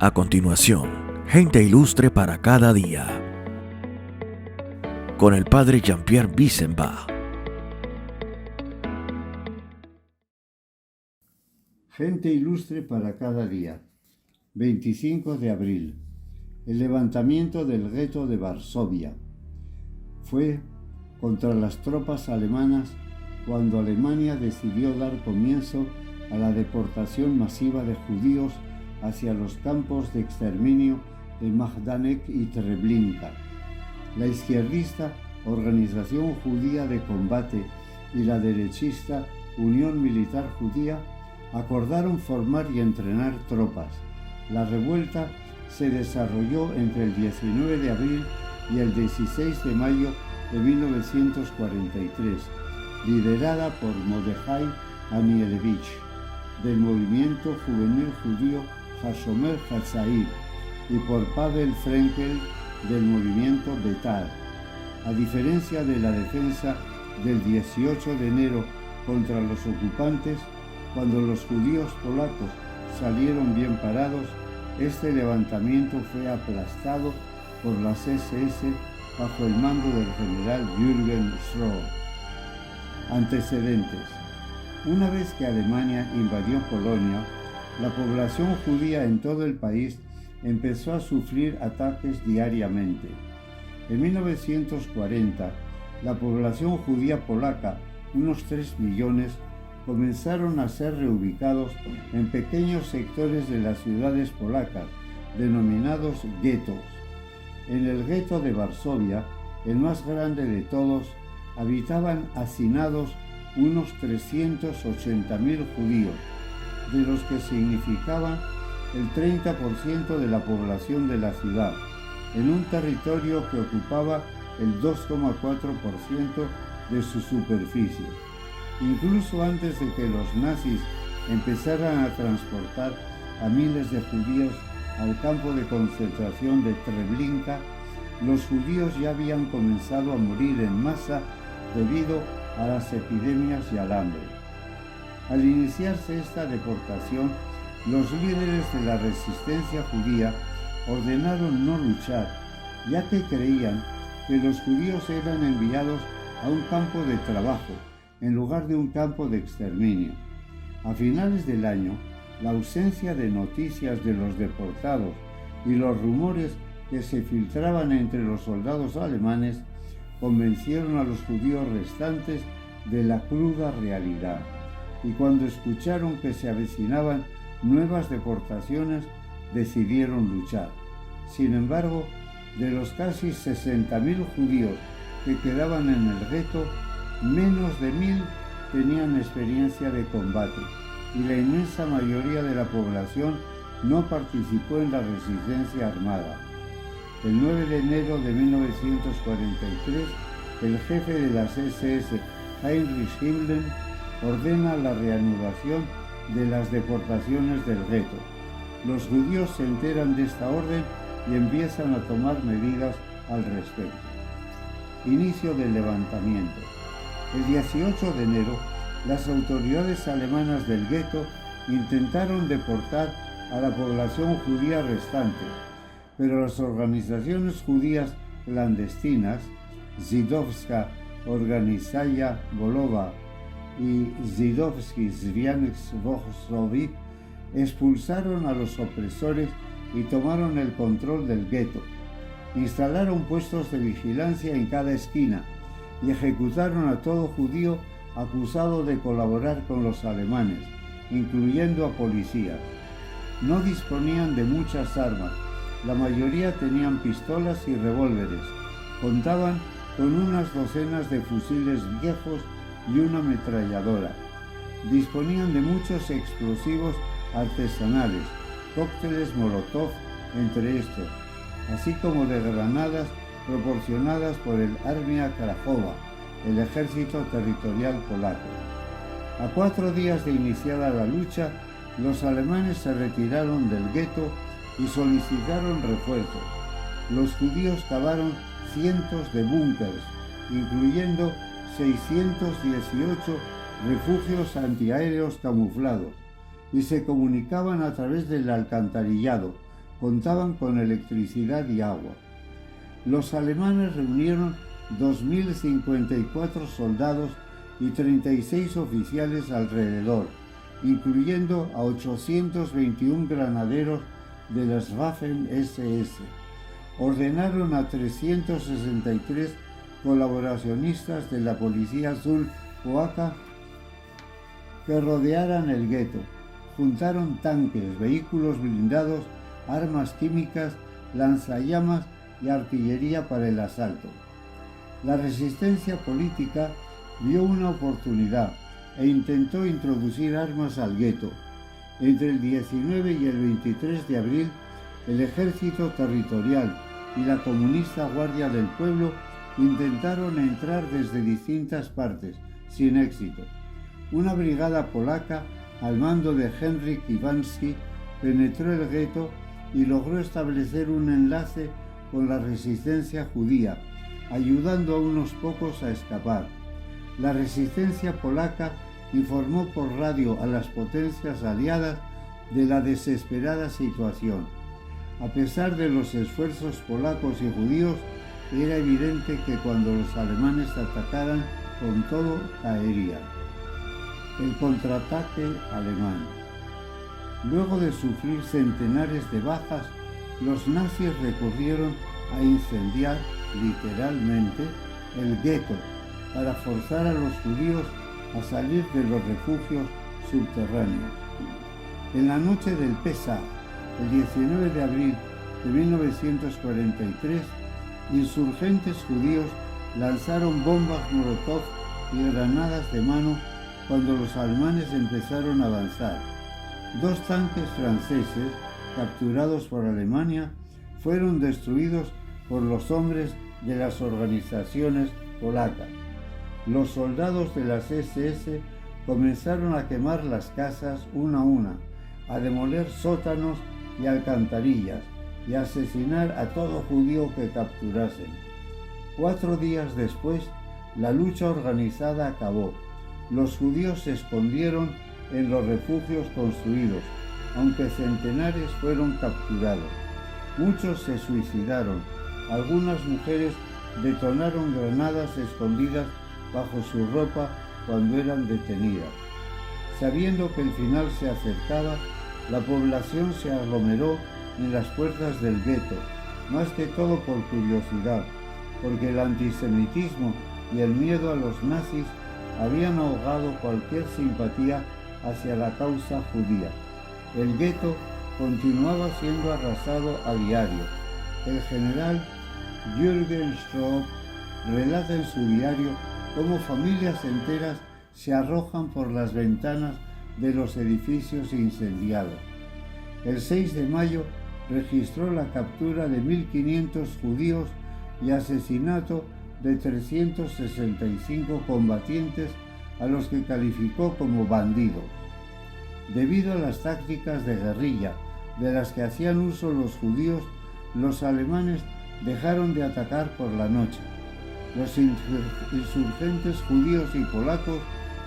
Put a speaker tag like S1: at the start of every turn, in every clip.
S1: A continuación, gente ilustre para cada día. Con el padre Jean-Pierre Bissenbach.
S2: Gente ilustre para cada día. 25 de abril. El levantamiento del gueto de Varsovia. Fue contra las tropas alemanas cuando Alemania decidió dar comienzo a la deportación masiva de judíos hacia los campos de exterminio de Majdanek y Treblinka. La izquierdista Organización Judía de Combate y la derechista Unión Militar Judía acordaron formar y entrenar tropas. La revuelta se desarrolló entre el 19 de abril y el 16 de mayo de 1943, liderada por Mordejai Anielewicz, del movimiento juvenil judío Hashomer Hatzair, y por Pavel Frenkel, del movimiento Betar. A diferencia de la defensa del 18 de enero contra los ocupantes, cuando los judíos polacos salieron bien parados, este levantamiento fue aplastado por las SS bajo el mando del general Jürgen Schroer. Antecedentes. Una vez que Alemania invadió Polonia, la población judía en todo el país empezó a sufrir ataques diariamente. En 1940, la población judía polaca, unos 3 millones, comenzaron a ser reubicados en pequeños sectores de las ciudades polacas, denominados guetos. En el gueto de Varsovia, el más grande de todos, habitaban hacinados unos 380.000 judíos, de los que significaban el 30% de la población de la ciudad, en un territorio que ocupaba el 2,4% de su superficie. Incluso antes de que los nazis empezaran a transportar a miles de judíos al campo de concentración de Treblinka, los judíos ya habían comenzado a morir en masa debido a las epidemias y al hambre. Al iniciarse esta deportación, los líderes de la resistencia judía ordenaron no luchar, ya que creían que los judíos eran enviados a un campo de trabajo en lugar de un campo de exterminio. A finales del año, la ausencia de noticias de los deportados y los rumores que se filtraban entre los soldados alemanes convencieron a los judíos restantes de la cruda realidad, y cuando escucharon que se avecinaban nuevas deportaciones, decidieron luchar. Sin embargo, de los casi 60.000 judíos que quedaban en el gueto, menos de 1.000 tenían experiencia de combate, y la inmensa mayoría de la población no participó en la resistencia armada. El 9 de enero de 1943, el jefe de las SS, Heinrich Himmler, ordena la reanudación de las deportaciones del gueto. Los judíos se enteran de esta orden y empiezan a tomar medidas al respecto. Inicio del levantamiento. El 18 de enero, las autoridades alemanas del gueto intentaron deportar a la población judía restante, pero las organizaciones judías clandestinas, Żydowska Organizacja Wolowa y Żydowski Związek Swobodowy, expulsaron a los opresores y tomaron el control del gueto. Instalaron puestos de vigilancia en cada esquina y ejecutaron a todo judío acusado de colaborar con los alemanes, incluyendo a policías. No disponían de muchas armas, la mayoría tenían pistolas y revólveres, contaban con unas docenas de fusiles viejos y una ametralladora. Disponían de muchos explosivos artesanales, cócteles Molotov entre estos, así como de granadas proporcionadas por el Armia Krajowa, el ejército territorial polaco. A 4 días de iniciada la lucha, los alemanes se retiraron del gueto y solicitaron refuerzos. Los judíos cavaron cientos de búnkers, incluyendo 618 refugios antiaéreos camuflados, y se comunicaban a través del alcantarillado, contaban con electricidad y agua. Los alemanes reunieron 2.054 soldados y 36 oficiales alrededor, incluyendo a 821 granaderos de las Waffen-SS. Ordenaron a 363 colaboracionistas de la Policía Azul polaca que rodearan el gueto. Juntaron tanques, vehículos blindados, armas químicas, lanzallamas y artillería para el asalto. La resistencia política vio una oportunidad e intentó introducir armas al gueto. Entre el 19 y el 23 de abril, el Ejército Territorial y la Comunista Guardia del Pueblo intentaron entrar desde distintas partes, sin éxito. Una brigada polaca, al mando de Henryk Iwański, penetró el gueto y logró establecer un enlace con la resistencia judía, ayudando a unos pocos a escapar. La resistencia polaca informó por radio a las potencias aliadas de la desesperada situación. A pesar de los esfuerzos polacos y judíos, era evidente que cuando los alemanes atacaran, con todo caerían. El contraataque alemán. Luego de sufrir centenares de bajas, los nazis recurrieron a incendiar literalmente el gueto para forzar a los judíos a salir de los refugios subterráneos. En la noche del Pesaj, el 19 de abril de 1943, insurgentes judíos lanzaron bombas Molotov y granadas de mano cuando los alemanes empezaron a avanzar. 2 tanques franceses, capturados por Alemania, fueron destruidos por los hombres de las organizaciones polacas. Los soldados de las SS comenzaron a quemar las casas una a una, a demoler sótanos y alcantarillas y a asesinar a todo judío que capturasen. 4 días después, la lucha organizada acabó. Los judíos se escondieron en los refugios construidos, aunque centenares fueron capturados. Muchos se suicidaron. Algunas mujeres detonaron granadas escondidas bajo su ropa cuando eran detenidas. Sabiendo que el final se acercaba, la población se aglomeró en las puertas del gueto, más que todo por curiosidad, porque el antisemitismo y el miedo a los nazis habían ahogado cualquier simpatía hacia la causa judía. El gueto continuaba siendo arrasado a diario. El general Jürgen Stroop relata en su diario cómo familias enteras se arrojan por las ventanas de los edificios incendiados. El 6 de mayo registró la captura de 1.500 judíos y asesinato de 365 combatientes a los que calificó como bandidos. Debido a las tácticas de guerrilla de las que hacían uso los judíos, los alemanes dejaron de atacar por la noche. Los insurgentes judíos y polacos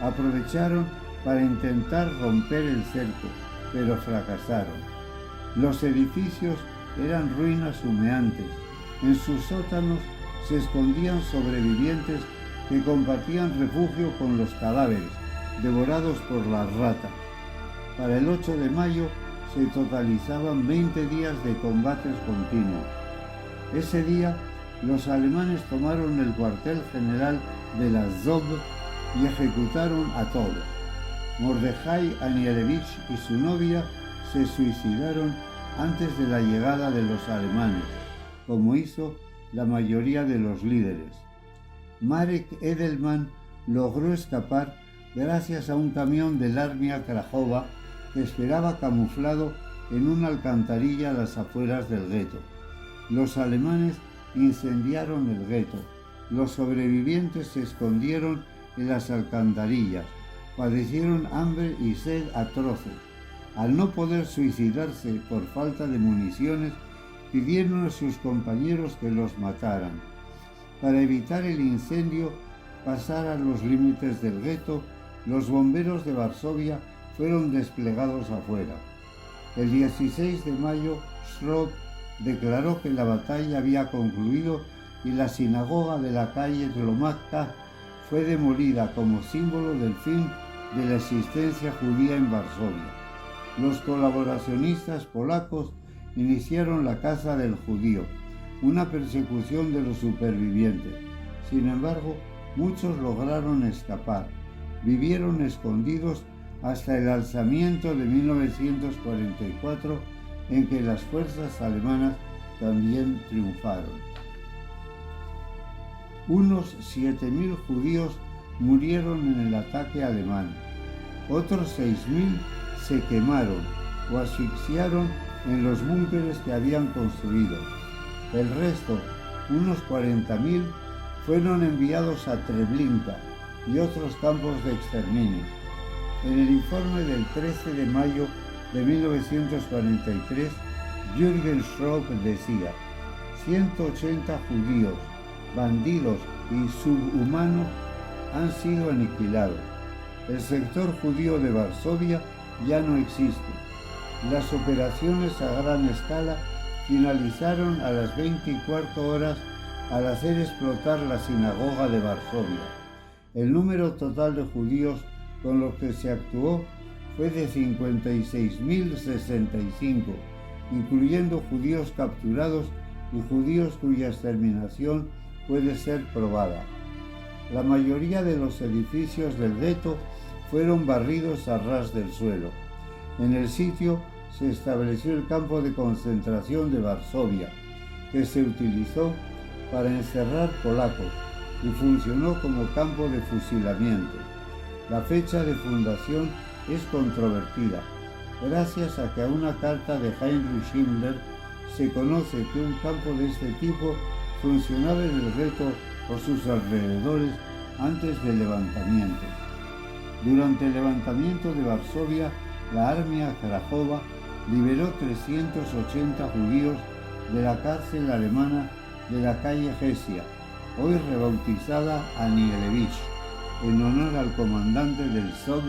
S2: aprovecharon para intentar romper el cerco, pero fracasaron. Los edificios eran ruinas humeantes. En sus sótanos se escondían sobrevivientes que compartían refugio con los cadáveres, devorados por las ratas. Para el 8 de mayo se totalizaban 20 días de combates continuos. Ese día, los alemanes tomaron el cuartel general de la Zob y ejecutaron a todos. Mordejai Anielewicz y su novia se suicidaron antes de la llegada de los alemanes, como hizo la mayoría de los líderes. Marek Edelman logró escapar gracias a un camión del Armia Krajowa que esperaba camuflado en una alcantarilla a las afueras del gueto. Los alemanes incendiaron el gueto. Los sobrevivientes se escondieron en las alcantarillas. Padecieron hambre y sed atroces. Al no poder suicidarse por falta de municiones, pidieron a sus compañeros que los mataran. Para evitar el incendio pasara los límites del gueto, los bomberos de Varsovia fueron desplegados afuera. El 16 de mayo Schropp declaró que la batalla había concluido y la sinagoga de la calle Tlomakta fue demolida como símbolo del fin de la existencia judía en Varsovia. Los colaboracionistas polacos iniciaron la Caza del Judío, una persecución de los supervivientes. Sin embargo, muchos lograron escapar. Vivieron escondidos hasta el alzamiento de 1944, en que las fuerzas alemanas también triunfaron. Unos 7.000 judíos murieron en el ataque alemán. Otros 6.000 se quemaron o asfixiaron en los búnkeres que habían construido. El resto, unos 40.000, fueron enviados a Treblinka y otros campos de exterminio. En el informe del 13 de mayo de 1943, Jürgen Schropp decía: 180 judíos, bandidos y subhumanos han sido aniquilados. El sector judío de Varsovia ya no existe. Las operaciones a gran escala finalizaron a las 24 horas al hacer explotar la sinagoga de Varsovia. El número total de judíos con los que se actuó fue de 56.065, incluyendo judíos capturados y judíos cuya exterminación puede ser probada. La mayoría de los edificios del gueto fueron barridos a ras del suelo. En el sitio se estableció el campo de concentración de Varsovia, que se utilizó para encerrar polacos y funcionó como campo de fusilamiento. La fecha de fundación es controvertida, gracias a que a una carta de Heinrich Himmler se conoce que un campo de este tipo funcionaba en el gueto o sus alrededores antes del levantamiento. Durante el levantamiento de Varsovia, la Armia Krajova liberó 380 judíos de la cárcel alemana de la calle Hesia, hoy rebautizada Anielewicz, en honor al comandante del SOB.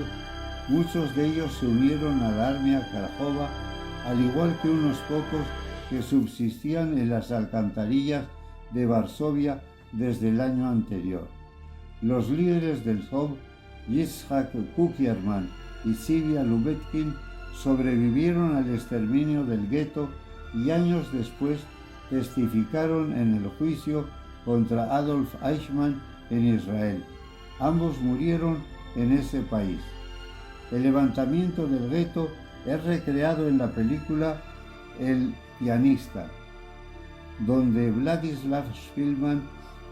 S2: Muchos de ellos se unieron a la Armia Krajova, al igual que unos pocos que subsistían en las alcantarillas de Varsovia desde el año anterior. Los líderes del SOB, Yitzhak Kukierman y Sivia Lubetkin, sobrevivieron al exterminio del gueto y años después testificaron en el juicio contra Adolf Eichmann en Israel. Ambos murieron en ese país. El levantamiento del gueto es recreado en la película El pianista, donde Vladislav Shpilman,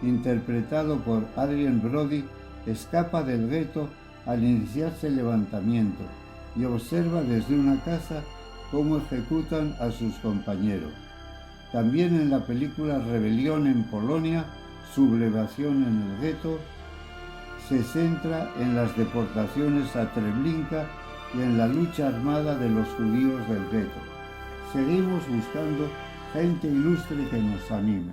S2: interpretado por Adrien Brody, escapa del gueto al iniciarse el levantamiento y observa desde una casa cómo ejecutan a sus compañeros. También en la película Rebelión en Polonia, sublevación en el gueto, se centra en las deportaciones a Treblinka y en la lucha armada de los judíos del gueto. Seguimos buscando gente ilustre que nos anime.